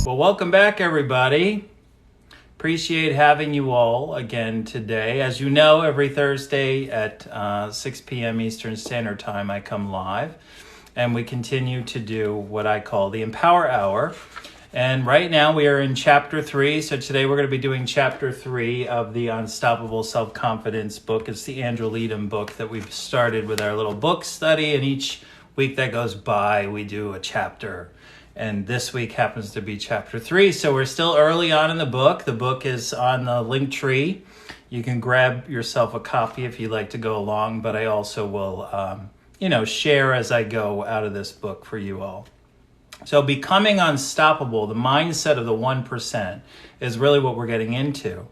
Well, welcome back, everybody. Appreciate having you all again today. As you know, every Thursday at 6 p.m. Eastern Standard Time, I come live, and we continue to do what I call the Empower Hour. And right now we are in Chapter 3. So today we're going to be doing Chapter 3 of the Unstoppable Self-Confidence book. It's the Andrew Leedham book that we've started with our little book study. And each week that goes by, we do a chapter. And this week happens to be Chapter 3. So we're still early on in the book. The book is on the link tree. You can grab yourself a copy if you'd like to go along. But I also will, share as I go out of this book for you all. So becoming unstoppable, the mindset of the 1%, is really what we're getting into.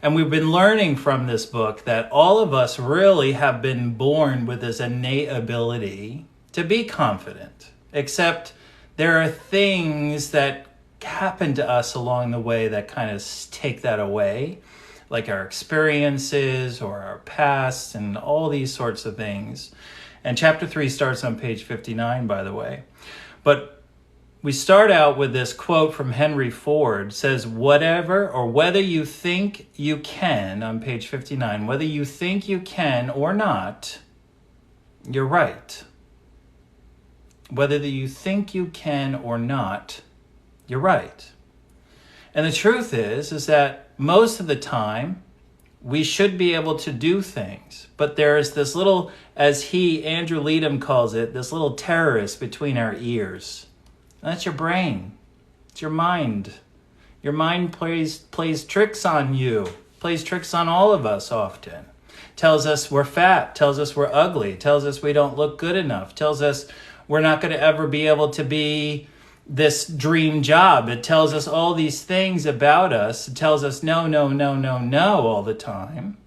And we've been learning from this book that all of us really have been born with this innate ability to be confident, except there are things that happen to us along the way that kind of take that away, like our experiences or our past and all these sorts of things. And Chapter 3 starts on page 59, by the way. But we start out with this quote from Henry Ford. It says, whether you think you can, on page 59, whether you think you can or not, you're right. Whether you think you can or not, you're right. And the truth is that most of the time, we should be able to do things. But there is this little, as Andrew Leedham calls it, this little terrorist between our ears. And that's your brain. It's your mind. Your mind plays tricks on you, plays tricks on all of us often. Tells us we're fat, tells us we're ugly, tells us we don't look good enough, tells us we're not going to ever be able to be this dream job. It tells us all these things about us. It tells us no all the time.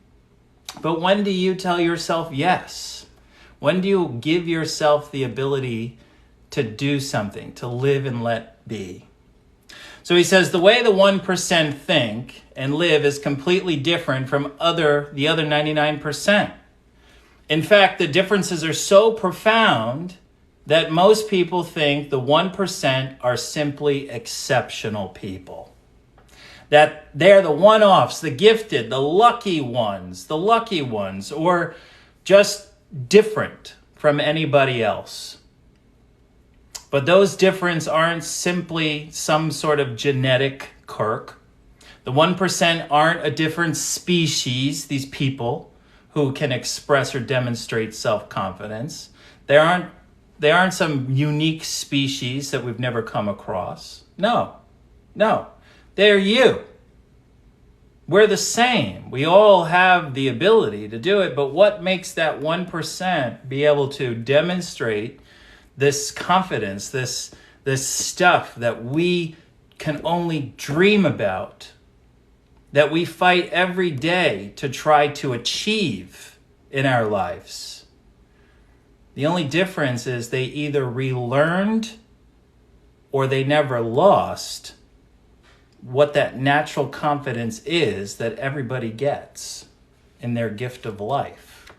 But when do you tell yourself yes? When do you give yourself the ability to do something, to live and let be? So he says the way the 1% think and live is completely different from the other 99%. In fact, the differences are so profound that most people think the 1% are simply exceptional people. That they're the one-offs, the gifted, the lucky ones, or just different from anybody else. But those differences aren't simply some sort of genetic quirk. The 1% aren't a different species, these people who can express or demonstrate self-confidence. They aren't some unique species that we've never come across. No. They're you. We're the same. We all have the ability to do it, but what makes that 1% be able to demonstrate this confidence, this stuff that we can only dream about, that we fight every day to try to achieve in our lives? The only difference is they either relearned or they never lost what that natural confidence is that everybody gets in their gift of life.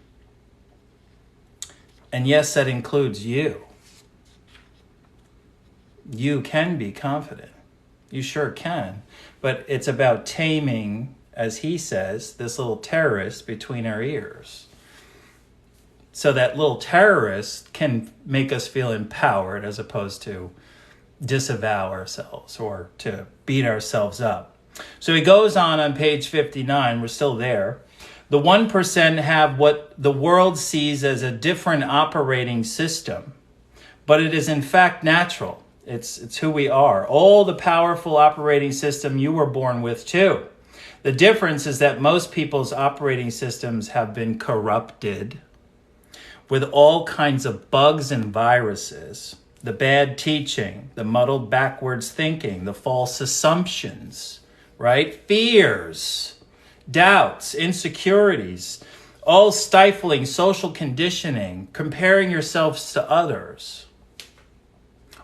And yes, that includes you. You can be confident. You sure can. But it's about taming, as he says, this little terrorist between our ears. So that little terrorist can make us feel empowered as opposed to disavow ourselves or to beat ourselves up. So he goes on page 59, we're still there. The 1% have what the world sees as a different operating system, but it is in fact natural. It's who we are. All the powerful operating system you were born with too. The difference is that most people's operating systems have been corrupted with all kinds of bugs and viruses, the bad teaching, the muddled backwards thinking, the false assumptions, right? Fears, doubts, insecurities, all stifling social conditioning, comparing yourselves to others.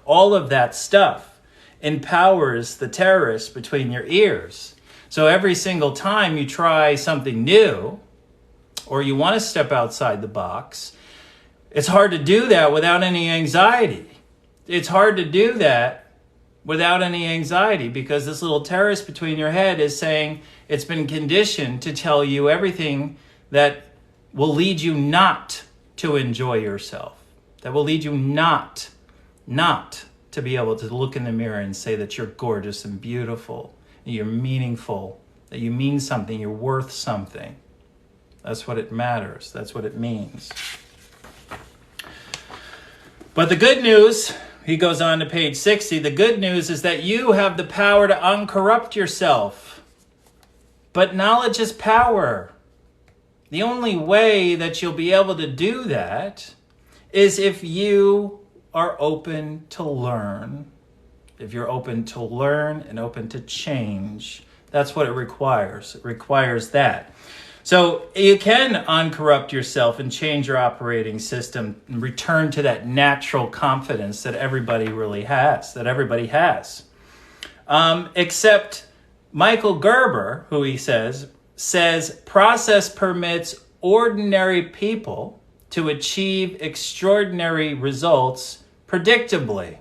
All of that stuff empowers the terrorist between your ears. So every single time you try something new, or you want to step outside the box, it's hard to do that without any anxiety. It's hard to do that without any anxiety, because this little terrace between your head is saying it's been conditioned to tell you everything that will lead you not to enjoy yourself, that will lead you not to be able to look in the mirror and say that you're gorgeous and beautiful, and you're meaningful, that you mean something, you're worth something. That's what it matters. That's what it means. But the good news, he goes on to page 60, the good news is that you have the power to uncorrupt yourself. But knowledge is power. The only way that you'll be able to do that is if you are open to learn. If you're open to learn and open to change, that's what it requires. It requires that. So you can uncorrupt yourself and change your operating system and return to that natural confidence that everybody really has, that everybody has. Except Michael Gerber, who he says process permits ordinary people to achieve extraordinary results predictably.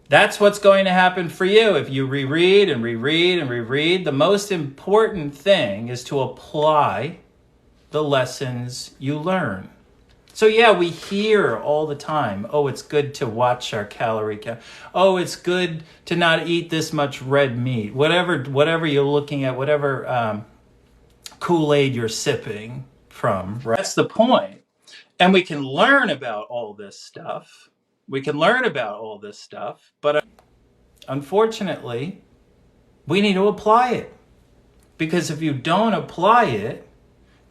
That's what's going to happen for you if you reread and reread and reread. The most important thing is to apply the lessons you learn. So yeah, we hear all the time, oh, it's good to watch our calorie count. Oh, it's good to not eat this much red meat. Whatever you're looking at, whatever Kool-Aid you're sipping from, right? That's the point. And we can learn about all this stuff. But unfortunately, we need to apply it. Because if you don't apply it,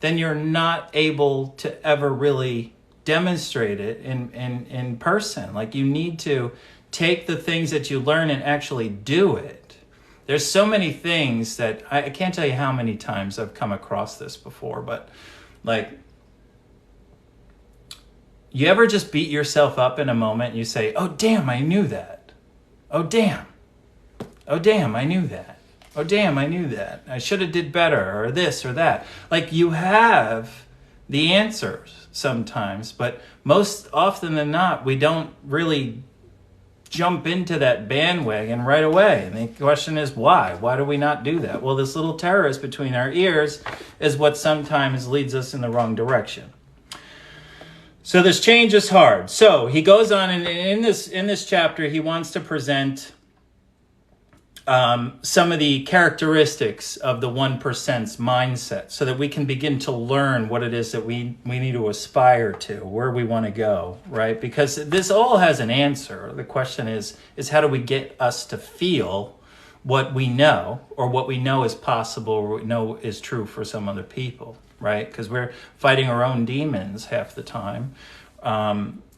then you're not able to ever really demonstrate it in person. Like, you need to take the things that you learn and actually do it. There's so many things that I can't tell you how many times I've come across this before, but like, you ever just beat yourself up in a moment and you say, oh, damn, I knew that. Oh, damn. Oh, damn, I knew that. Oh, damn, I knew that. I should have did better, or this or that. Like, you have the answers sometimes, but most often than not, we don't really jump into that bandwagon right away. And the question is, why? Why do we not do that? Well, this little terrorist between our ears is what sometimes leads us in the wrong direction. So this change is hard. So he goes on, and in this chapter, he wants to present some of the characteristics of the 1%'s mindset, so that we can begin to learn what it is that we need to aspire to, where we want to go, right? Because this all has an answer. The question is how do we get us to feel what we know, or what we know is possible, or what we know is true for some other people, right? Because we're fighting our own demons half the time.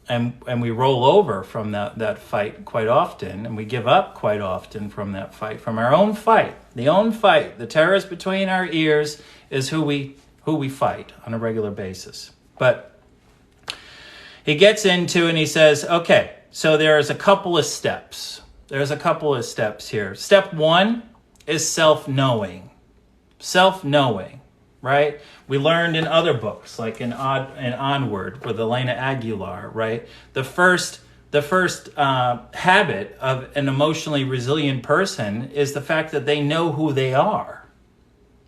And we roll over from that fight quite often, and we give up quite often from that fight, from our own fight. The terrorist between our ears is who we fight on a regular basis. But he gets into, and he says, okay, so there's a couple of steps. There's a couple of steps here. Step 1 is self-knowing. Self-knowing, right? We learned in other books, like in Onward with Elena Aguilar, right? The first habit of an emotionally resilient person is the fact that they know who they are.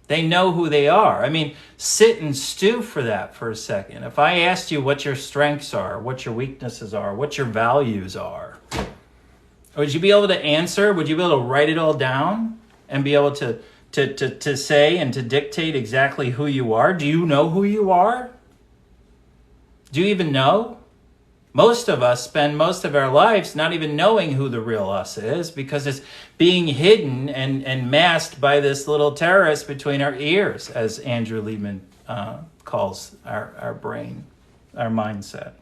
They know who they are. I mean, sit and stew for that for a second. If I asked you what your strengths are, what your weaknesses are, what your values are, would you be able to answer? Would you be able to write it all down and be able to say and to dictate exactly who you are? Do you know who you are? Do you even know? Most of us spend most of our lives not even knowing who the real us is, because it's being hidden and masked by this little terrorist between our ears, as Andrew Leedham calls our brain, our mindset.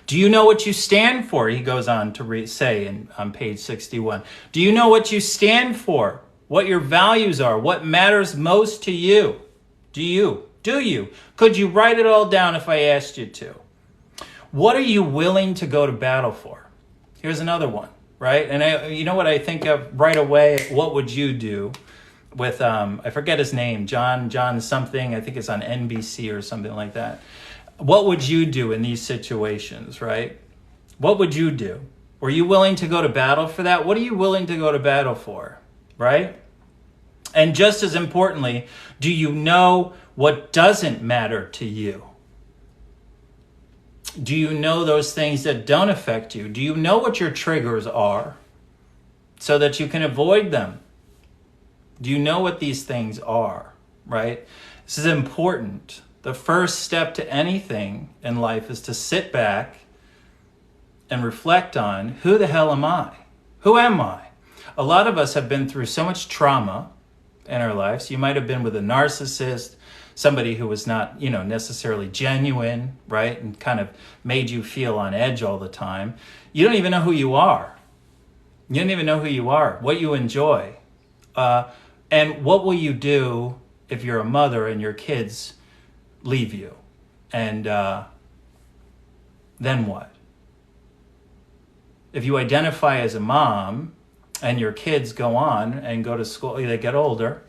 Do you know what you stand for? He goes on to say on page 61. Do you know what you stand for? What your values are? What matters most to you? Do you? Could you write it all down if I asked you to? What are you willing to go to battle for? Here's another one, right? And you know what I think of right away? What would you do with, I forget his name, John something, I think it's on NBC or something like that. What would you do in these situations, right? What would you do? Were you willing to go to battle for that? What are you willing to go to battle for, right? And just as importantly, do you know what doesn't matter to you? Do you know those things that don't affect you? Do you know what your triggers are so that you can avoid them? Do you know what these things are, right? This is important. The first step to anything in life is to sit back and reflect on, who the hell am I? Who am I? A lot of us have been through so much trauma in our lives. You might have been with a narcissist, somebody who was not, necessarily genuine, right? And kind of made you feel on edge all the time. You don't even know who you are. You don't even know who you are, what you enjoy. And what will you do if you're a mother and your kids leave you? And then what? If you identify as a mom and your kids go on and go to school, they get older,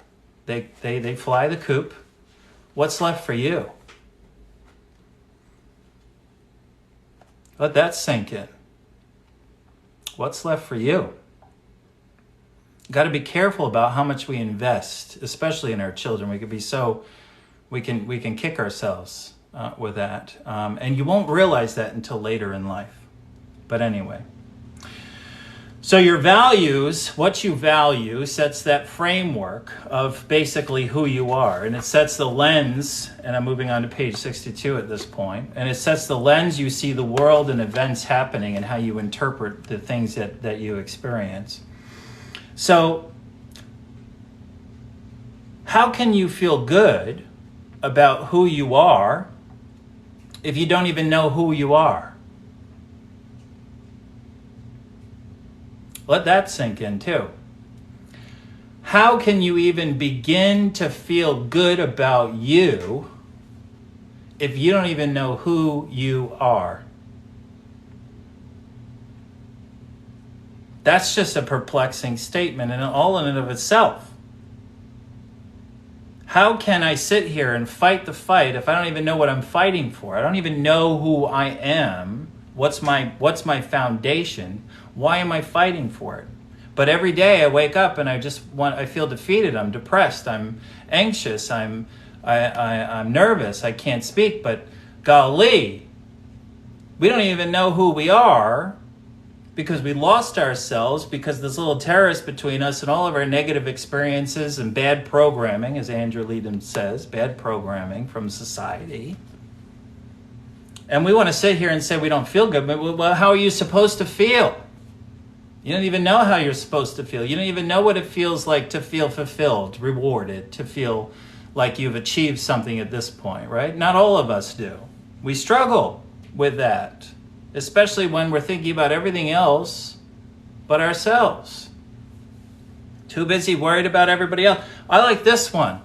they fly the coop, what's left for you? Let that sink in. What's left for you? Got to be careful about how much we invest, especially in our children. We can kick ourselves with that, and you won't realize that until later in life. But anyway. So your values, what you value, sets that framework of basically who you are. And it sets the lens, and I'm moving on to page 62 at this point, and it sets the lens you see the world and events happening and how you interpret the things that you experience. So how can you feel good about who you are if you don't even know who you are? Let that sink in too. How can you even begin to feel good about you if you don't even know who you are? That's just a perplexing statement and all in and of itself. How can I sit here and fight the fight if I don't even know what I'm fighting for? I don't even know who I am. What's my foundation? Why am I fighting for it? But every day I wake up and I feel defeated. I'm depressed. I'm anxious. I'm nervous. I can't speak. But golly, we don't even know who we are because we lost ourselves because this little terrorist between us and all of our negative experiences and bad programming, as Andrew Leedham says, bad programming from society. And we want to sit here and say we don't feel good. But well, how are you supposed to feel? You don't even know how you're supposed to feel. You don't even know what it feels like to feel fulfilled, rewarded, to feel like you've achieved something at this point, right? Not all of us do. We struggle with that, especially when we're thinking about everything else but ourselves. Too busy worried about everybody else. I like this one.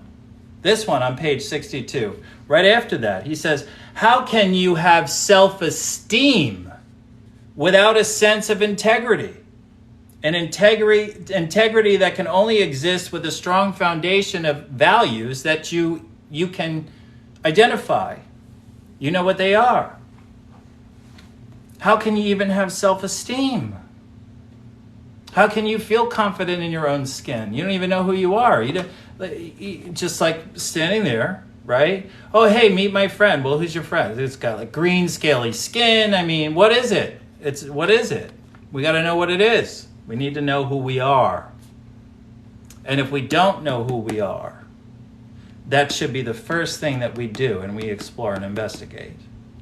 This one on page 62. Right after that, he says, how can you have self-esteem without a sense of integrity? An integrity that can only exist with a strong foundation of values that you can identify. You know what they are. How can you even have self-esteem? How can you feel confident in your own skin? You don't even know who you are. Just like standing there, right? Oh, hey, meet my friend. Well, who's your friend? It's got like green, scaly skin. I mean, what is it? What is it? We got to know what it is. We need to know who we are. And if we don't know who we are, that should be the first thing that we do and we explore and investigate,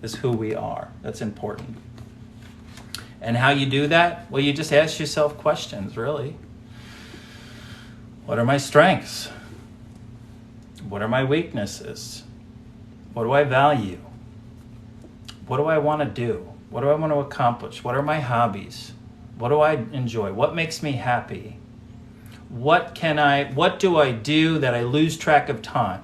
is who we are. That's important. And how you do that? Well, you just ask yourself questions, really. What are my strengths? What are my weaknesses? What do I value? What do I want to do? What do I want to accomplish? What are my hobbies? What do I enjoy? What makes me happy? What do I do that I lose track of time?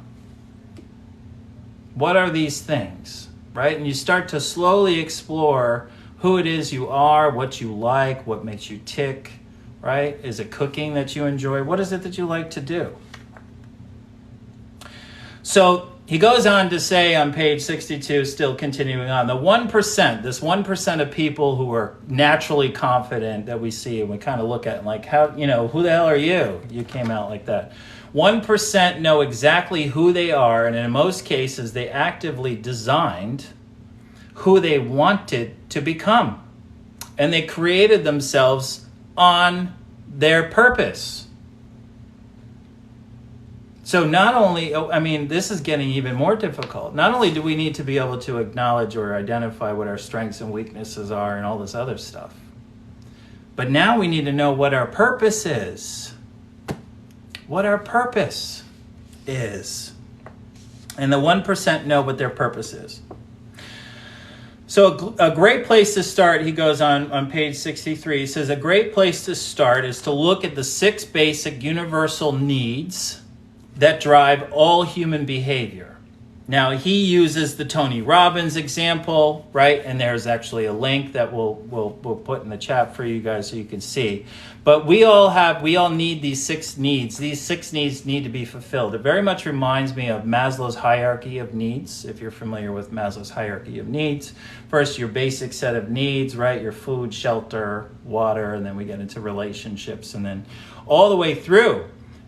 What are these things, right? And you start to slowly explore who it is you are, what you like, what makes you tick, right? Is it cooking that you enjoy? What is it that you like to do? So he goes on to say on page 62, still continuing on, the 1%, this 1% of people who are naturally confident that we see, and we kind of look at it like, how, who the hell are you? You came out like that. 1% know exactly who they are, and in most cases, they actively designed who they wanted to become. And they created themselves on their purpose. So not only, this is getting even more difficult. Not only do we need to be able to acknowledge or identify what our strengths and weaknesses are and all this other stuff, but now we need to know what our purpose is. What our purpose is. And the 1% know what their purpose is. So a great place to start, he goes on page 63, he says, a great place to start is to look at the 6 basic universal needs that drive all human behavior. Now, he uses the Tony Robbins example, right? And there's actually a link that we'll put in the chat for you guys so you can see. But we all need these 6 needs. These 6 needs need to be fulfilled. It very much reminds me of Maslow's hierarchy of needs, if you're familiar with Maslow's hierarchy of needs. First, your basic set of needs, right? Your food, shelter, water, and then we get into relationships, and then all the way through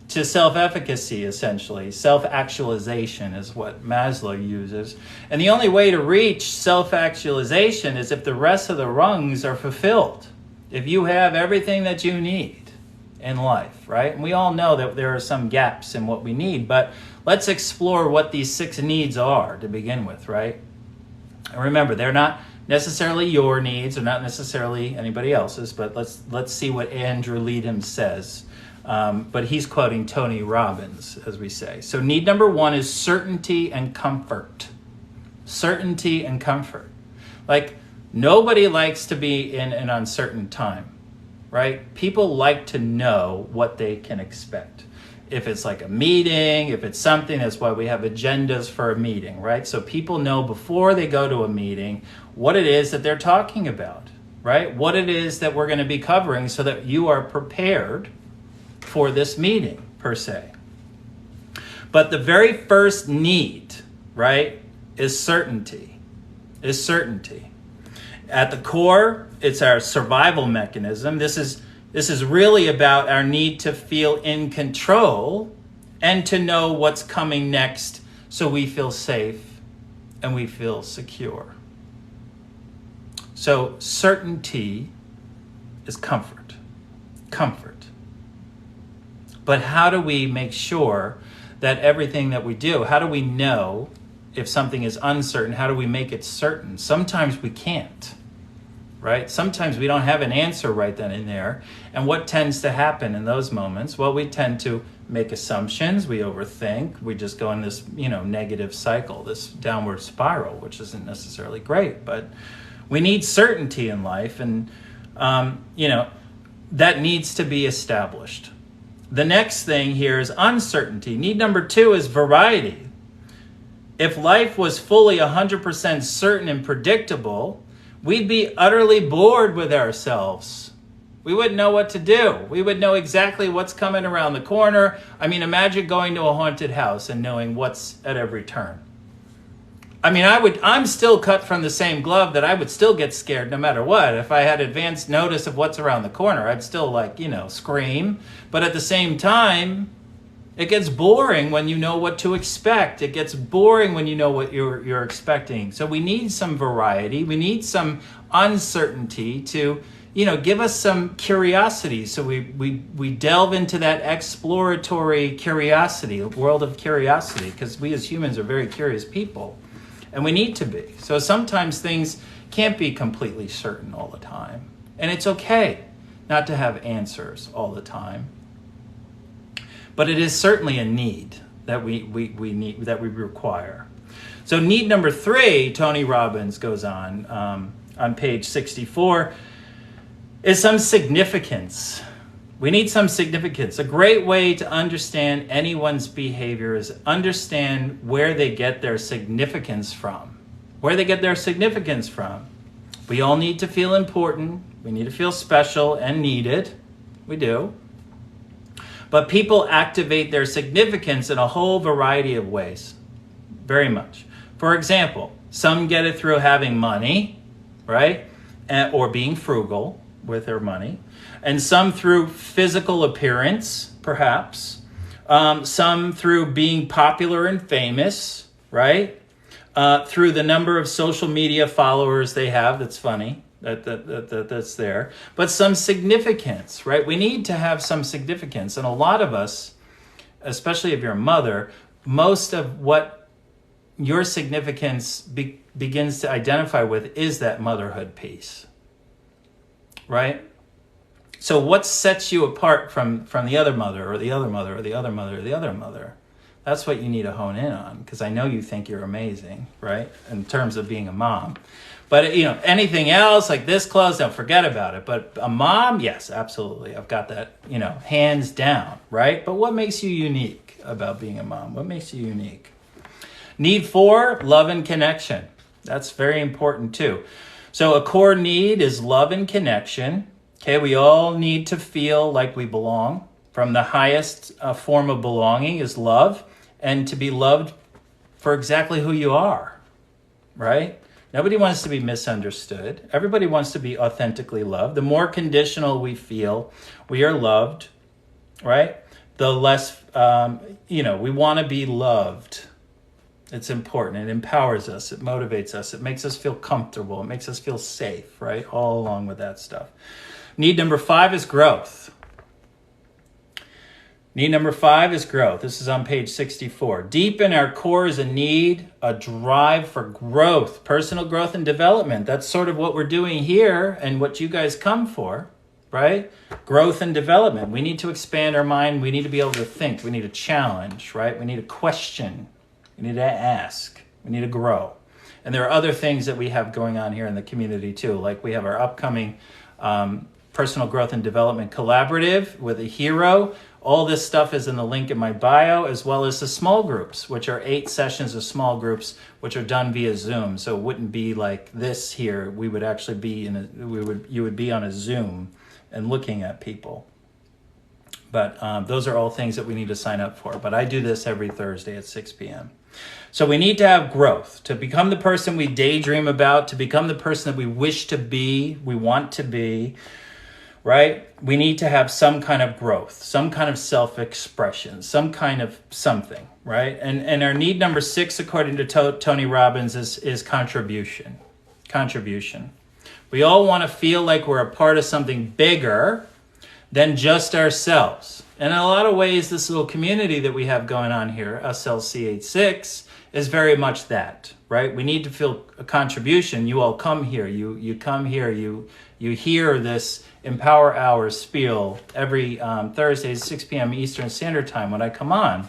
to self-efficacy, essentially. Self-actualization is what Maslow uses. And the only way to reach self-actualization is if the rest of the rungs are fulfilled. If you have everything that you need in life, right? And we all know that there are some gaps in what we need, but let's explore what these 6 needs are to begin with, right? And remember, they're not necessarily your needs, they're not necessarily anybody else's, but let's see what Andrew Leedham says. But he's quoting Tony Robbins, as we say. So need number 1 is certainty and comfort. Certainty and comfort. Like, nobody likes to be in an uncertain time, right? People like to know what they can expect. If it's like a meeting, if it's something, that's why we have agendas for a meeting, right? So people know before they go to a meeting what it is that they're talking about, right? What it is that we're going to be covering so that you are prepared for this meeting, per se. But the very first need, right, is certainty. At the core, it's our survival mechanism. This is really about our need to feel in control and to know what's coming next so we feel safe and we feel secure. So certainty is comfort. But how do we make sure that everything that we do, how do we know if something is uncertain? How do we make it certain? Sometimes we can't, right? Sometimes we don't have an answer right then and there. And what tends to happen in those moments? Well, we tend to make assumptions, we overthink, we just go in this, negative cycle, this downward spiral, which isn't necessarily great. But we need certainty in life, and, that needs to be established. The next thing here is uncertainty. Need number 2 is variety. If life was fully 100% certain and predictable, we'd be utterly bored with ourselves. We wouldn't know what to do. We would know exactly what's coming around the corner. Imagine going to a haunted house and knowing what's at every turn. I'm still cut from the same glove that I would still get scared no matter what. If I had advanced notice of what's around the corner, I'd still scream. But at the same time, it gets boring when you know what to expect. It gets boring when you know what you're expecting. So we need some variety. We need some uncertainty to, give us some curiosity. So we delve into that exploratory curiosity, world of curiosity, because we as humans are very curious people. And we need to be. So sometimes things can't be completely certain all the time. And it's okay not to have answers all the time. But it is certainly a need that we need, that we require. So need number 3, Tony Robbins goes on page 64, is some significance. We need some significance. A great way to understand anyone's behavior is understand where they get their significance from. Where they get their significance from. We all need to feel important. We need to feel special and needed. We do. But people activate their significance in a whole variety of ways. very much. For example, some get it through having money, right? Or being frugal with their money. And some through physical appearance, perhaps. Some through being popular and famous, right? Through the number of social media followers they have. That's funny. That's there. But some significance, right? We need to have some significance. And a lot of us, especially if you're a mother, most of what your significance begins to identify with is that motherhood piece, right? So what sets you apart from the other mother or the other mother or the other mother or the other mother? That's what you need to hone in on, because I know you think you're amazing, right? In terms of being a mom. But, anything else like this clothes, don't forget about it. But a mom, yes, absolutely. I've got that, hands down, right? But what makes you unique about being a mom? What makes you unique? Need 4, love and connection. That's very important too. So a core need is love and connection. Okay, we all need to feel like we belong. From the highest form of belonging is love, and to be loved for exactly who you are, right? Nobody wants to be misunderstood. Everybody wants to be authentically loved. The more conditional we feel we are loved, right? The less, we want to be loved. It's important. It empowers us. It motivates us. It makes us feel comfortable. It makes us feel safe, right? All along with that stuff. Need number 5 is growth. Need number 5 is growth. This is on page 64. Deep in our core is a need, a drive for growth, personal growth and development. That's sort of what we're doing here and what you guys come for, right? Growth and development. We need to expand our mind. We need to be able to think. We need to challenge, right? We need to question. We need to ask. We need to grow. And there are other things that we have going on here in the community too. Like we have our upcoming Personal Growth and Development Collaborative with a hero. All this stuff is in the link in my bio, as well as the small groups, which are 8 sessions of small groups, which are done via Zoom. So it wouldn't be like this here. We would actually be you would be on a Zoom and looking at people. But those are all things that we need to sign up for. But I do this every Thursday at 6 p.m. So we need to have growth to become the person we daydream about, to become the person that we wish to be, we want to be. Right? We need to have some kind of growth, some kind of self-expression, some kind of something, right? And our need number 6, according to Tony Robbins, is contribution. Contribution. We all want to feel like we're a part of something bigger than just ourselves. And in a lot of ways, this little community that we have going on here, SLC86, is very much that, right? We need to feel a contribution. You all come here. You come here. You hear this Empower Hour spiel every Thursday at 6 p.m. Eastern Standard Time when I come on.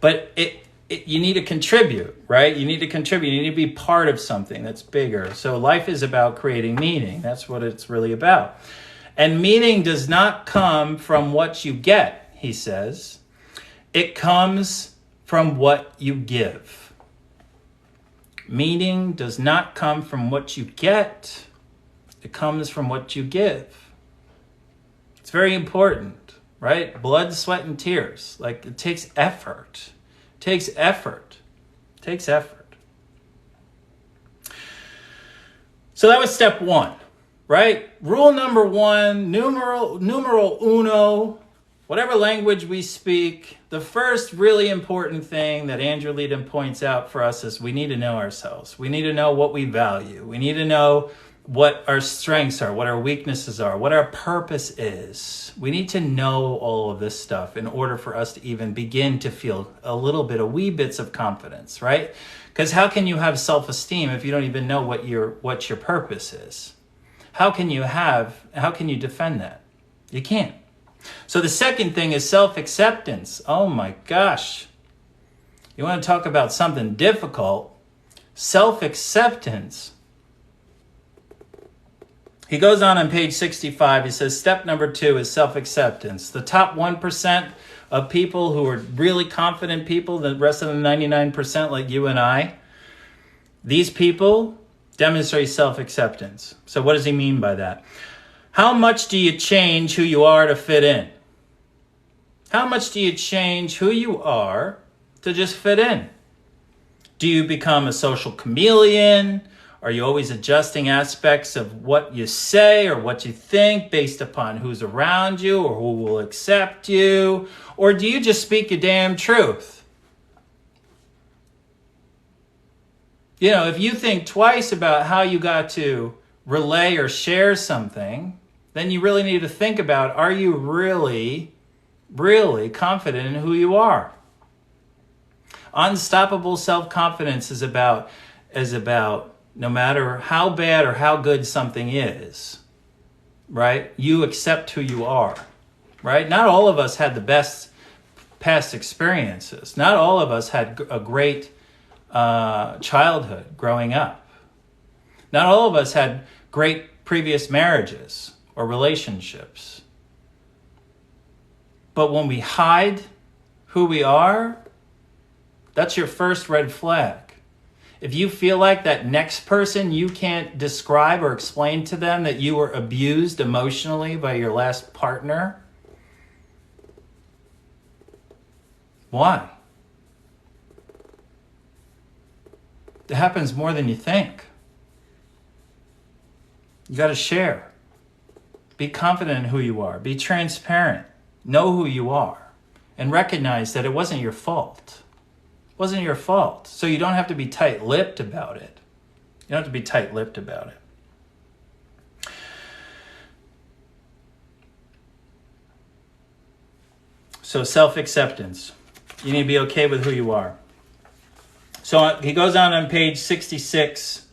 But you need to contribute, right? You need to contribute. You need to be part of something that's bigger. So life is about creating meaning. That's what it's really about. And meaning does not come from what you get, he says. It comes from what you give. Meaning does not come from what you get. It comes from what you give. It's very important, right? Blood, sweat, and tears. Like, it takes effort. It takes effort. It takes effort. So that was step 1, right? Rule number 1, numeral uno, whatever language we speak, the first really important thing that Andrew Leedham points out for us is we need to know ourselves. We need to know what we value. We need to know what our strengths are, what our weaknesses are, what our purpose is. We need to know all of this stuff in order for us to even begin to feel a wee bits of confidence, right? Because how can you have self-esteem if you don't even know what your purpose is? How can you defend that? You can't. So the second thing is self-acceptance. Oh my gosh. You want to talk about something difficult? Self-acceptance. He goes on page 65. He says, step number 2 is self-acceptance. The top 1% of people who are really confident people, the rest of the 99% like you and I, these people demonstrate self-acceptance. So what does he mean by that? How much do you change who you are to fit in? How much do you change who you are to just fit in? Do you become a social chameleon? Are you always adjusting aspects of what you say or what you think based upon who's around you or who will accept you? Or do you just speak your damn truth? You know, if you think twice about how you got to relay or share something, then you really need to think about, are you really, really confident in who you are? Unstoppable self-confidence is about no matter how bad or how good something is, right? You accept who you are, right? Not all of us had the best past experiences. Not all of us had a great childhood growing up. Not all of us had great previous marriages or relationships. But when we hide who we are, that's your first red flag. If you feel like that next person, you can't describe or explain to them that you were abused emotionally by your last partner, why? It happens more than you think. You got to share. Be confident in who you are. Be transparent. Know who you are. And recognize that it wasn't your fault. It wasn't your fault. So you don't have to be tight-lipped about it. You don't have to be tight-lipped about it. So self-acceptance. You need to be okay with who you are. So he goes on page 66,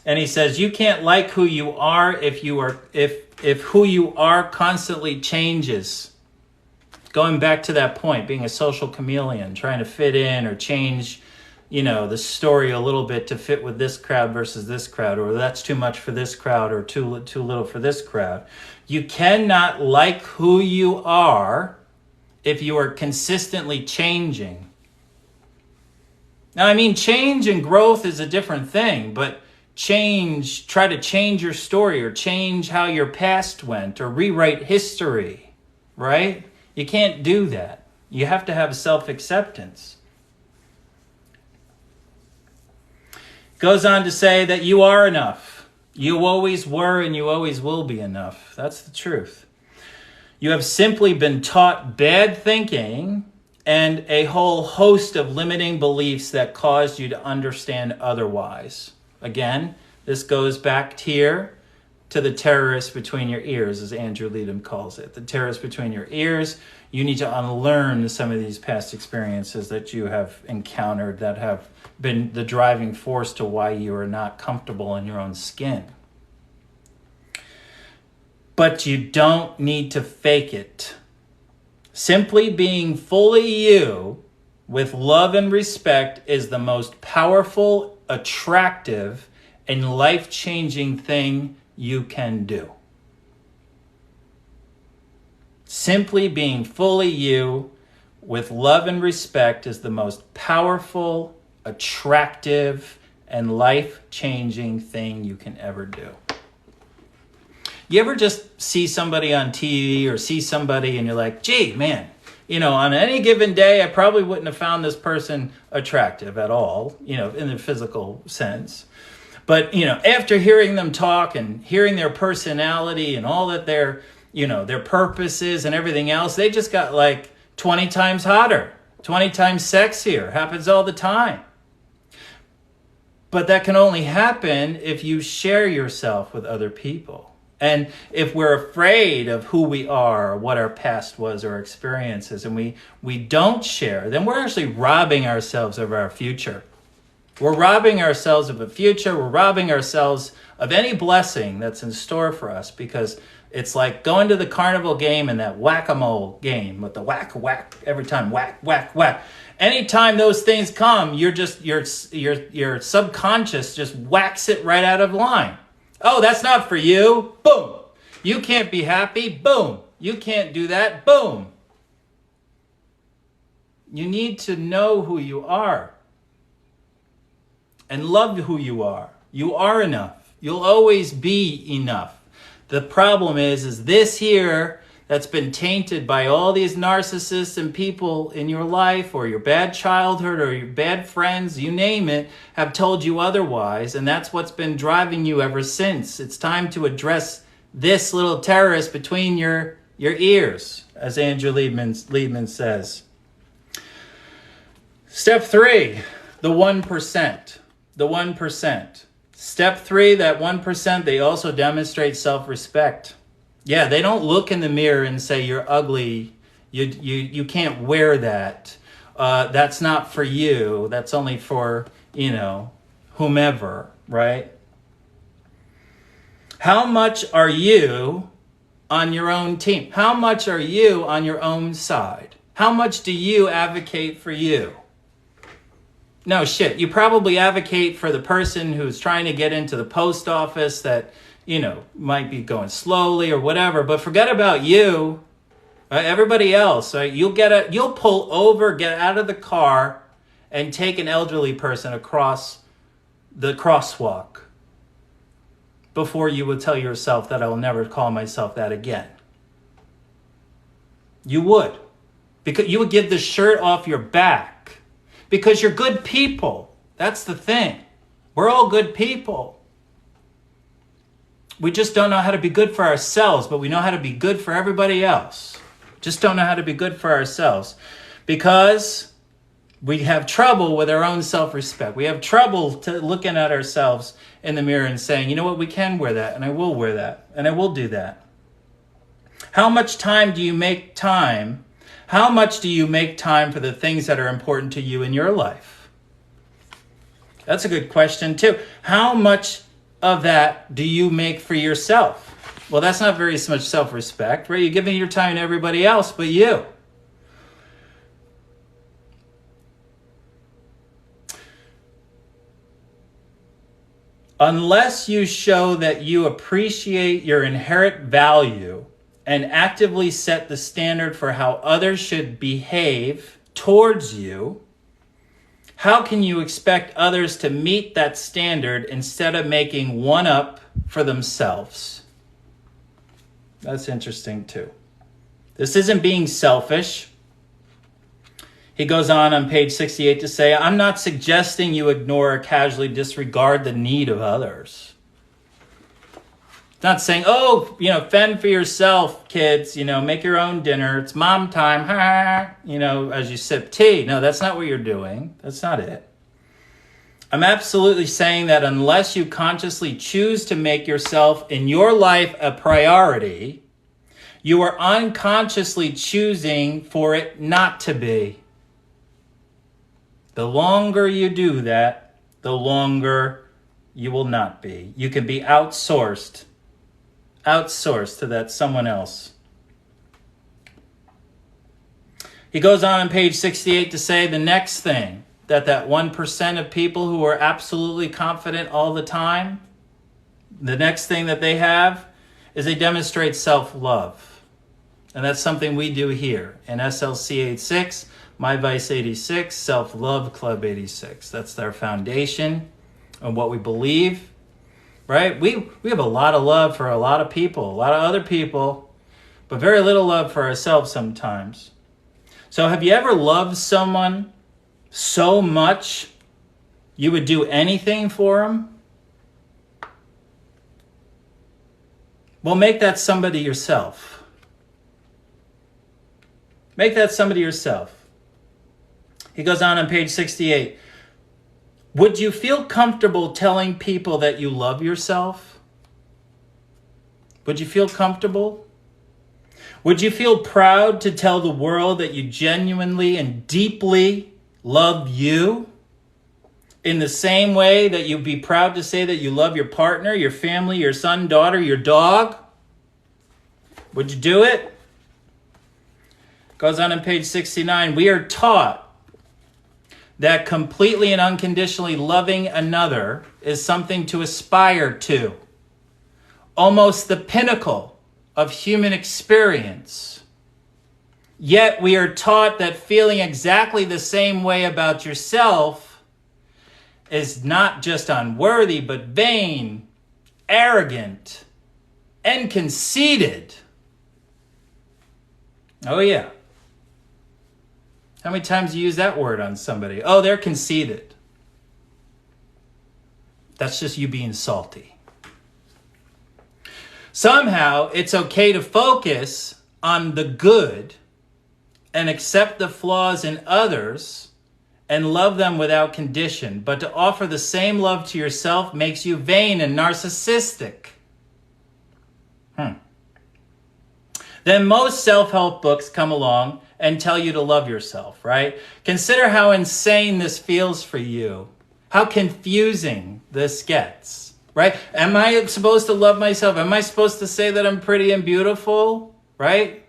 and he says, you can't like who you are if who you are constantly changes. Going back to that point, being a social chameleon, trying to fit in or change, the story a little bit to fit with this crowd versus this crowd, or that's too much for this crowd or too little for this crowd. You cannot like who you are if you are consistently changing. Now, I mean, change and growth is a different thing, but try to change your story or change how your past went or rewrite history, right? You can't do that. You have to have self-acceptance. Goes on to say that you are enough. You always were and you always will be enough. That's the truth. You have simply been taught bad thinking and a whole host of limiting beliefs that caused you to understand otherwise. Again, this goes back here to the terrorist between your ears, as Andrew Leedham calls it. The terrorist between your ears. You need to unlearn some of these past experiences that you have encountered that have been the driving force to why you are not comfortable in your own skin. But you don't need to fake it. Simply being fully you with love and respect is the most powerful, attractive, and life-changing thing you can do. Simply being fully you with love and respect is the most powerful, attractive, and life-changing thing you can ever do. You ever just see somebody on TV or see somebody and you're like, gee, man, on any given day, I probably wouldn't have found this person attractive at all, in the physical sense. But, after hearing them talk and hearing their personality and all that their purpose is and everything else, they just got like 20 times hotter, 20 times sexier. Happens all the time. But that can only happen if you share yourself with other people. And if we're afraid of who we are, or what our past was, or experiences, and we don't share, then we're actually robbing ourselves of our future. We're robbing ourselves of a future. We're robbing ourselves of any blessing that's in store for us, because it's like going to the carnival game and that whack-a-mole game with the whack, whack, every time, whack, whack, whack. Anytime those things come, your subconscious just whacks it right out of line. Oh, that's not for you. Boom. You can't be happy. Boom. You can't do that. Boom. You need to know who you are and love who you are. You are enough. You'll always be enough. The problem is this here that's been tainted by all these narcissists and people in your life, or your bad childhood, or your bad friends, you name it, have told you otherwise. And that's what's been driving you ever since. It's time to address this little terrorist between your ears, as Andrew Leedham says. Step 3, the 1%. The 1%. Step 3, that 1%, they also demonstrate self-respect. Yeah, they don't look in the mirror and say, you're ugly, you can't wear that. That's not for you. That's only for, whomever, right? How much are you on your own team? How much are you on your own side? How much do you advocate for you? No shit. You probably advocate for the person who's trying to get into the post office that, might be going slowly or whatever, but forget about you. Right? Everybody else, right? You'll pull over, get out of the car, and take an elderly person across the crosswalk before you would tell yourself that I will never call myself that again. You would. Because you would give the shirt off your back. Because you're good people. That's the thing. We're all good people. We just don't know how to be good for ourselves, but we know how to be good for everybody else. Just don't know how to be good for ourselves. Because we have trouble with our own self-respect. We have trouble looking at ourselves in the mirror and saying, you know what, we can wear that, and I will wear that, and I will do that. How much time do you make time? How much do you make time for the things that are important to you in your life? That's a good question too. How much of that do you make for yourself? Well, that's not very much self-respect, right? You're giving your time to everybody else but you. Unless you show that you appreciate your inherent value and actively set the standard for how others should behave towards you, how can you expect others to meet that standard instead of making one up for themselves? That's interesting too. This isn't being selfish. He goes on page 68 to say, I'm not suggesting you ignore or casually disregard the need of others. Not saying, fend for yourself, kids, make your own dinner. It's mom time, as you sip tea. No, that's not what you're doing. That's not it. I'm absolutely saying that unless you consciously choose to make yourself in your life a priority, you are unconsciously choosing for it not to be. The longer you do that, the longer you will not be. You can be outsourced to that someone else. He goes on page 68 to say the next thing, that 1% of people who are absolutely confident all the time, the next thing that they have is they demonstrate self-love. And that's something we do here in SLC 86, My Vice 86, Self-Love Club 86. That's their foundation and what we believe. Right? We have a lot of love for a lot of people, a lot of other people, but very little love for ourselves sometimes. So have you ever loved someone so much you would do anything for them? Well, make that somebody yourself. Make that somebody yourself. He goes on page 68. Would you feel comfortable telling people that you love yourself? Would you feel comfortable? Would you feel proud to tell the world that you genuinely and deeply love you? In the same way that you'd be proud to say that you love your partner, your family, your son, daughter, your dog? Would you do it? Goes on page 69. We are taught that completely and unconditionally loving another is something to aspire to. Almost the pinnacle of human experience. Yet we are taught that feeling exactly the same way about yourself is not just unworthy, but vain, arrogant, and conceited. Oh, yeah. How many times do you use that word on somebody? Oh, they're conceited. That's just you being salty. Somehow, it's okay to focus on the good and accept the flaws in others and love them without condition. But to offer the same love to yourself makes you vain and narcissistic. Then most self-help books come along and tell you to love yourself, right? Consider how insane this feels for you. How confusing this gets, right? Am I supposed to love myself? Am I supposed to say that I'm pretty and beautiful, right?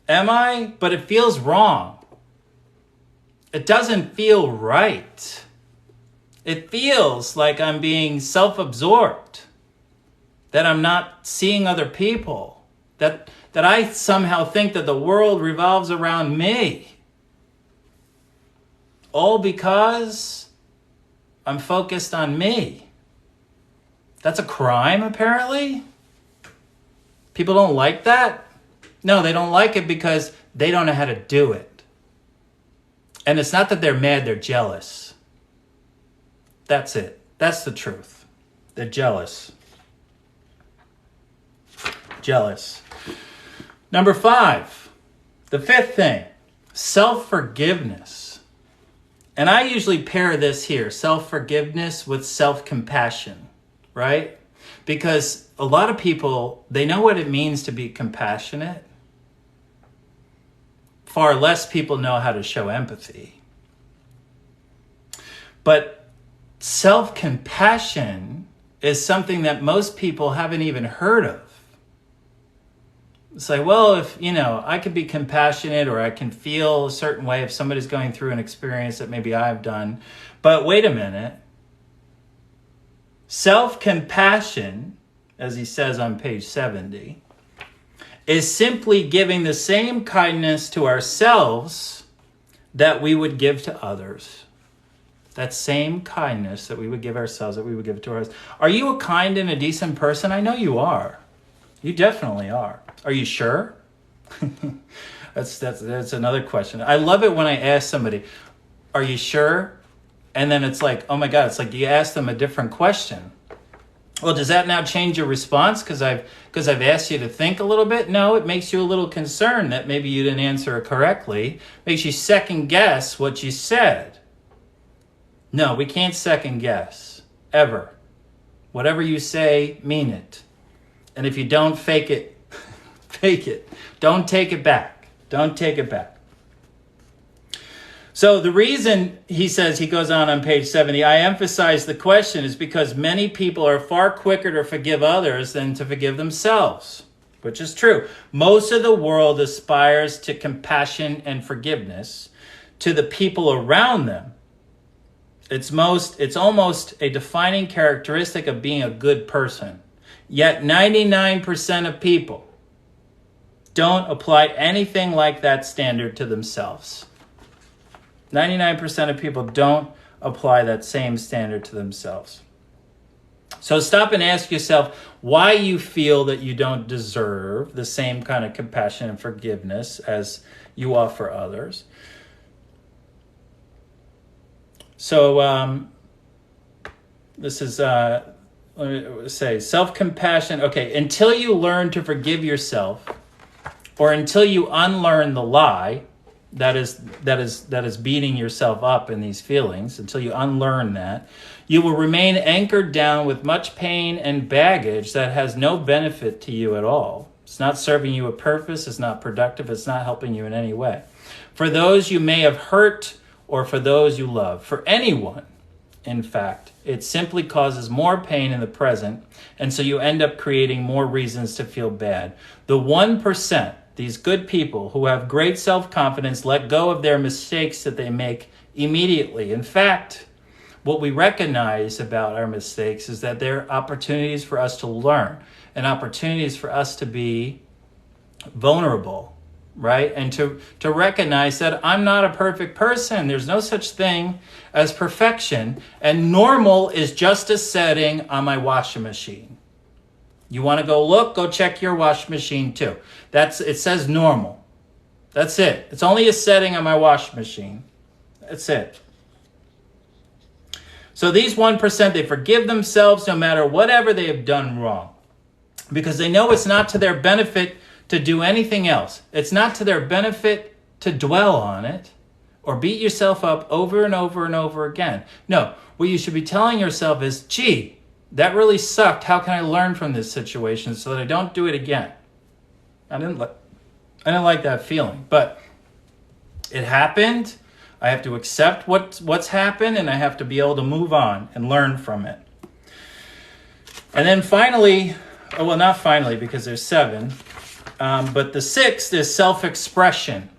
Am I? But it feels wrong. It doesn't feel right. It feels like I'm being self-absorbed, that I'm not seeing other people, that I somehow think that the world revolves around me. All because I'm focused on me. That's a crime, apparently. People don't like that. No, they don't like it because they don't know how to do it. And it's not that they're mad, they're jealous. That's it. That's the truth. They're jealous. Jealous. Number 5, the 5th thing, self-forgiveness. And I usually pair this here, self-forgiveness with self-compassion, right? Because a lot of people, they know what it means to be compassionate. Far less people know how to show empathy. But self-compassion is something that most people haven't even heard of. It's like, well, if, I could be compassionate or I can feel a certain way if somebody's going through an experience that maybe I've done. But wait a minute. Self-compassion, as he says on page 70, is simply giving the same kindness to ourselves that we would give to others. That same kindness that we would give ourselves, that we would give to others. Are you a kind and a decent person? I know you are. You definitely are. Are you sure? That's another question. I love it when I ask somebody, are you sure? And then it's like, oh my God, it's like you ask them a different question. Well, does that now change your response because I've asked you to think a little bit? No, it makes you a little concerned that maybe you didn't answer it correctly. Makes you second guess what you said. No, we can't second guess, ever. Whatever you say, mean it. And if you don't, fake it. Fake it. Don't take it back. Don't take it back. So the reason he goes on page 70, I emphasize the question is because many people are far quicker to forgive others than to forgive themselves, which is true. Most of the world aspires to compassion and forgiveness to the people around them. It's almost a defining characteristic of being a good person. Yet 99% of people don't apply anything like that standard to themselves. 99% of people don't apply that same standard to themselves. So stop and ask yourself why you feel that you don't deserve the same kind of compassion and forgiveness as you offer others. So this is, let me say, self-compassion. Okay, until you learn to forgive yourself, or until you unlearn the lie that is beating yourself up in these feelings, until you unlearn that, you will remain anchored down with much pain and baggage that has no benefit to you at all. It's not serving you a purpose, it's not productive, it's not helping you in any way. For those you may have hurt, or for those you love, for anyone, in fact, it simply causes more pain in the present, and so you end up creating more reasons to feel bad. The 1%, these good people who have great self-confidence, let go of their mistakes that they make immediately. In fact, what we recognize about our mistakes is that they're opportunities for us to learn and opportunities for us to be vulnerable, right? And to recognize that I'm not a perfect person. There's no such thing as perfection. And normal is just a setting on my washing machine. You want to go look, go check your washing machine too. It says normal. That's it. It's only a setting on my washing machine. That's it. So these 1%, they forgive themselves no matter whatever they have done wrong, because they know it's not to their benefit to do anything else. It's not to their benefit to dwell on it or beat yourself up over and over and over again. No, what you should be telling yourself is, gee, that really sucked. How can I learn from this situation so that I don't do it again? I didn't like that feeling, but it happened. I have to accept what's happened, and I have to be able to move on and learn from it. And then finally, well, not finally, because there's 7, but the 6th is self-expression.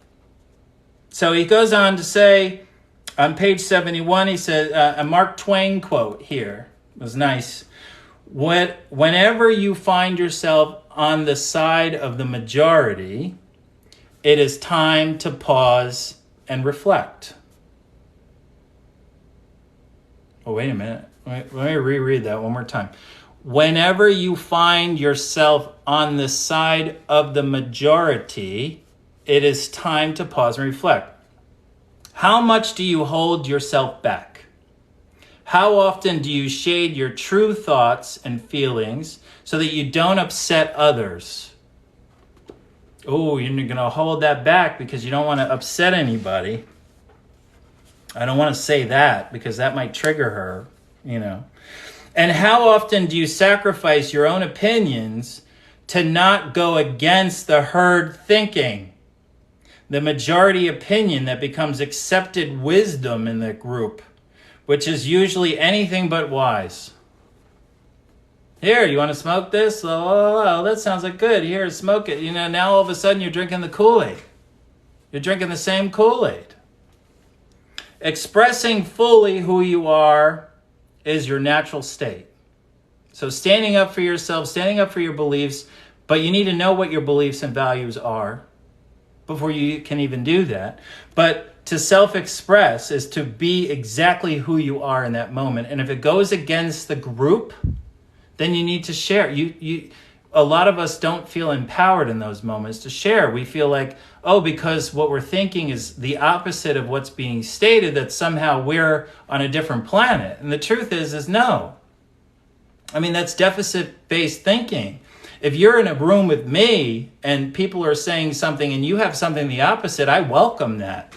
So he goes on to say, on page 71, he says, a Mark Twain quote here. It was nice. Whenever you find yourself on the side of the majority, it is time to pause and reflect. Oh, wait a minute. Let me reread that one more time. Whenever you find yourself on the side of the majority, it is time to pause and reflect. How much do you hold yourself back? How often do you shade your true thoughts and feelings so that you don't upset others? Oh, you're going to hold that back because you don't want to upset anybody. I don't want to say that because that might trigger her, And how often do you sacrifice your own opinions to not go against the herd thinking, the majority opinion that becomes accepted wisdom in the group, which is usually anything but wise? Here, you want to smoke this? Oh, that sounds like good. Here, smoke it. Now all of a sudden you're drinking the Kool-Aid. You're drinking the same Kool-Aid. Expressing fully who you are is your natural state. So standing up for yourself, standing up for your beliefs, but you need to know what your beliefs and values are before you can even do that. But to self-express is to be exactly who you are in that moment. And if it goes against the group, then you need to share. A lot of us don't feel empowered in those moments to share. We feel like, because what we're thinking is the opposite of what's being stated, that somehow we're on a different planet. And the truth is no. That's deficit-based thinking. If you're in a room with me and people are saying something and you have something the opposite, I welcome that.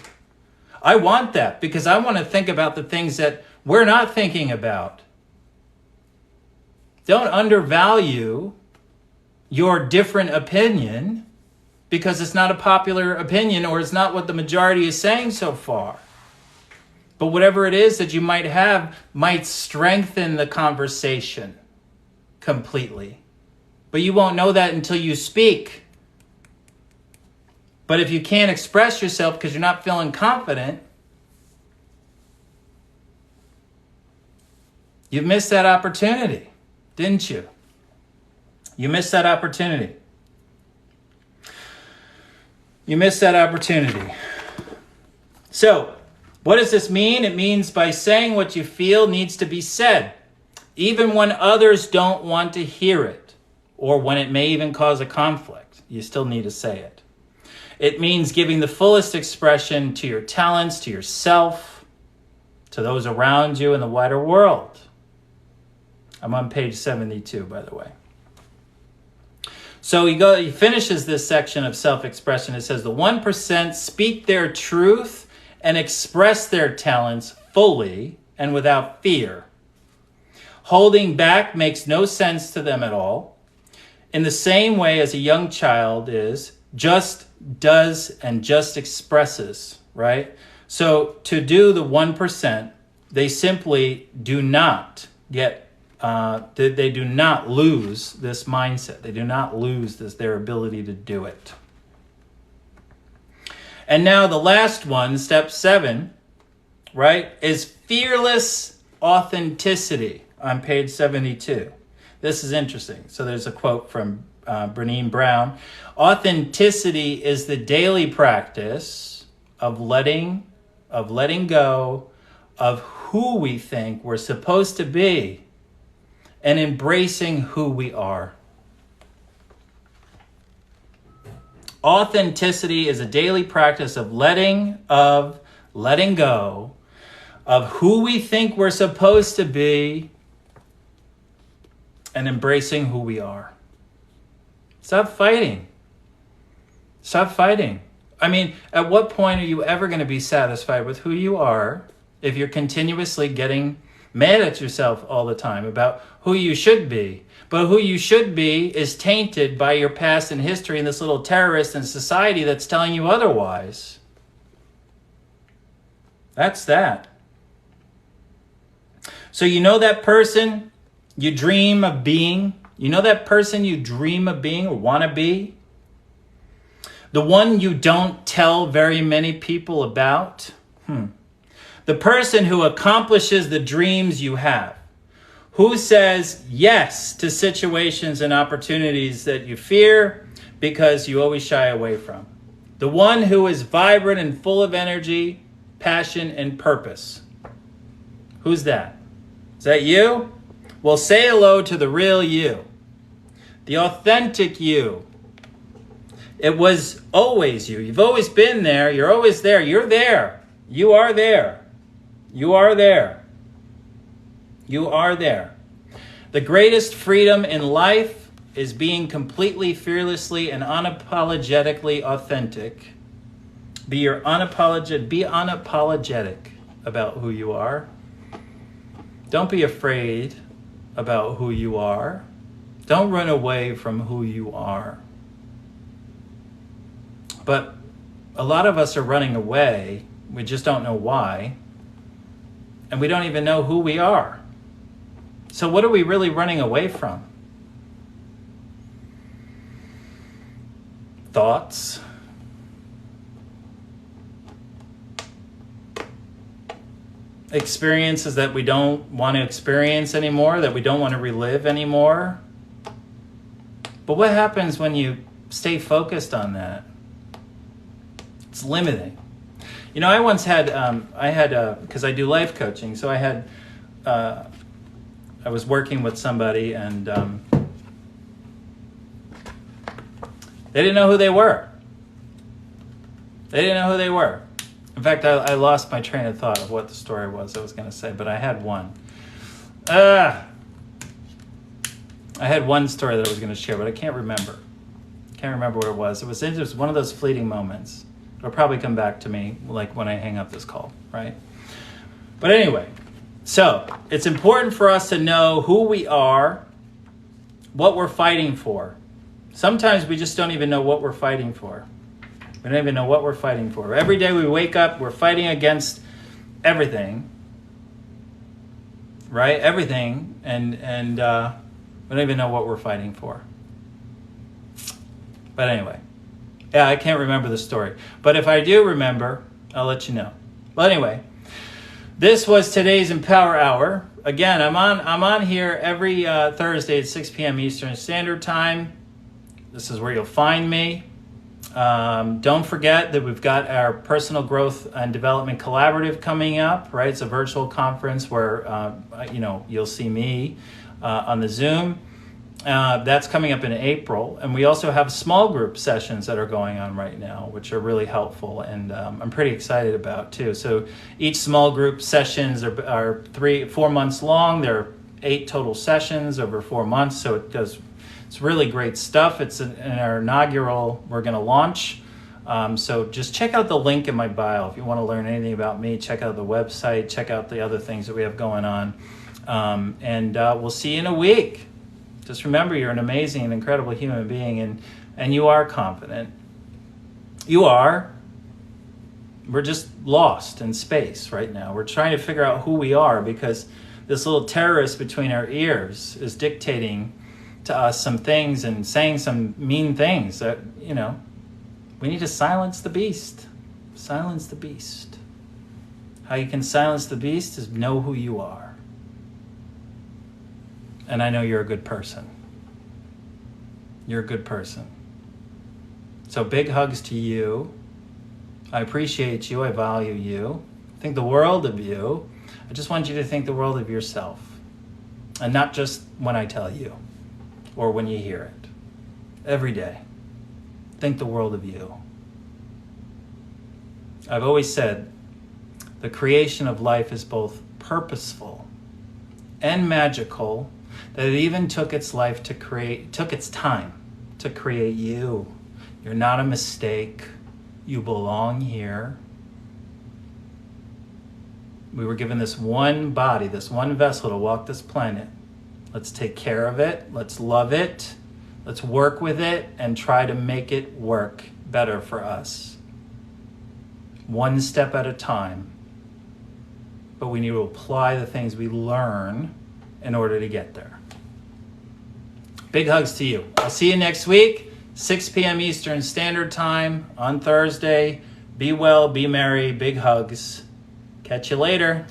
I want that because I want to think about the things that we're not thinking about. Don't undervalue your different opinion because it's not a popular opinion or it's not what the majority is saying so far. But whatever it is that you might have might strengthen the conversation completely. But you won't know that until you speak. But if you can't express yourself because you're not feeling confident, you've missed that opportunity, didn't you? You missed that opportunity. You missed that opportunity. So, what does this mean? It means by saying what you feel needs to be said, even when others don't want to hear it, or when it may even cause a conflict. You still need to say it. It means giving the fullest expression to your talents, to yourself, to those around you in the wider world. I'm on page 72, by the way. So he finishes this section of self-expression. It says, the 1% speak their truth and express their talents fully and without fear. Holding back makes no sense to them at all. In the same way as a young child just does and just expresses, right? So to do the 1%, they simply do not they do not lose this mindset. They do not lose their ability to do it. And now the last one, step 7, right, is fearless authenticity on page 72. This is interesting. So there's a quote from Brené Brown. Authenticity is the daily practice of letting go of who we think we're supposed to be and embracing who we are. Authenticity is a daily practice of letting go of who we think we're supposed to be and embracing who we are. Stop fighting. Stop fighting. I mean, at what point are you ever going to be satisfied with who you are if you're continuously getting mad at yourself all the time about who you should be? But who you should be is tainted by your past and history and this little terrorist in society that's telling you otherwise. That's that. So you know that person you dream of being? You know that person you dream of being or want to be? The one you don't tell very many people about? The person who accomplishes the dreams you have. Who says yes to situations and opportunities that you fear because you always shy away from. The one who is vibrant and full of energy, passion, and purpose. Who's that? Is that you? Well, say hello to the real you. The authentic you. It was always you. You've always been there. You're always there. You're there. You are there. You are there. You are there. The greatest freedom in life is being completely, fearlessly, and unapologetically authentic. Be unapologetic about who you are. Don't be afraid about who you are. Don't run away from who you are. But a lot of us are running away. We just don't know why. And we don't even know who we are. So what are we really running away from? Thoughts. Experiences that we don't want to experience anymore, that we don't want to relive anymore. But what happens when you stay focused on that? It's limiting. You know, I once had, because I do life coaching, so I was working with somebody and they didn't know who they were. They didn't know who they were. In fact, I lost my train of thought of what the story was I was going to say, but I had one. I had one story that I was going to share, but I can't remember. Can't remember what it was. It was one of those fleeting moments. It'll probably come back to me like when I hang up this call, right? But anyway, so it's important for us to know who we are, what we're fighting for. Sometimes we just don't even know what we're fighting for. We don't even know what we're fighting for. Every day we wake up, we're fighting against everything, right? Everything, and we don't even know what we're fighting for. But anyway, yeah, I can't remember the story. But if I do remember, I'll let you know. But anyway, this was today's Empower Hour. Again, I'm on here every Thursday at 6 p.m. Eastern Standard Time. This is where you'll find me. Don't forget that we've got our Personal Growth and Development Collaborative coming up, right? It's a virtual conference where, you'll see me on the Zoom. That's coming up in April. And we also have small group sessions that are going on right now, which are really helpful and I'm pretty excited about too. So each small group sessions are 4 months long. There are 8 total sessions over 4 months. So it's really great stuff. It's in our inaugural, we're going to launch. So just check out the link in my bio. If you want to learn anything about me, check out the website, check out the other things that we have going on. And we'll see you in a week. Just remember, you're an amazing and incredible human being, and you are confident. You are. We're just lost in space right now. We're trying to figure out who we are because this little terrorist between our ears is dictating to us some things and saying some mean things that, we need to silence the beast. Silence the beast. How you can silence the beast is know who you are. And I know you're a good person. You're a good person. So big hugs to you. I appreciate you. I value you. I think the world of you. I just want you to think the world of yourself. And not just when I tell you or when you hear it. Every day. think the world of you. I've always said the creation of life is both purposeful and magical, that it even took its time to create you. You're not a mistake. You belong here. We were given this one body, this one vessel to walk this planet. Let's take care of it. Let's love it. Let's work with it and try to make it work better for us. One step at a time. But we need to apply the things we learn in order to get there. Big hugs to you. I'll see you next week, 6 p.m. Eastern Standard Time on Thursday. Be well, be merry, big hugs. Catch you later.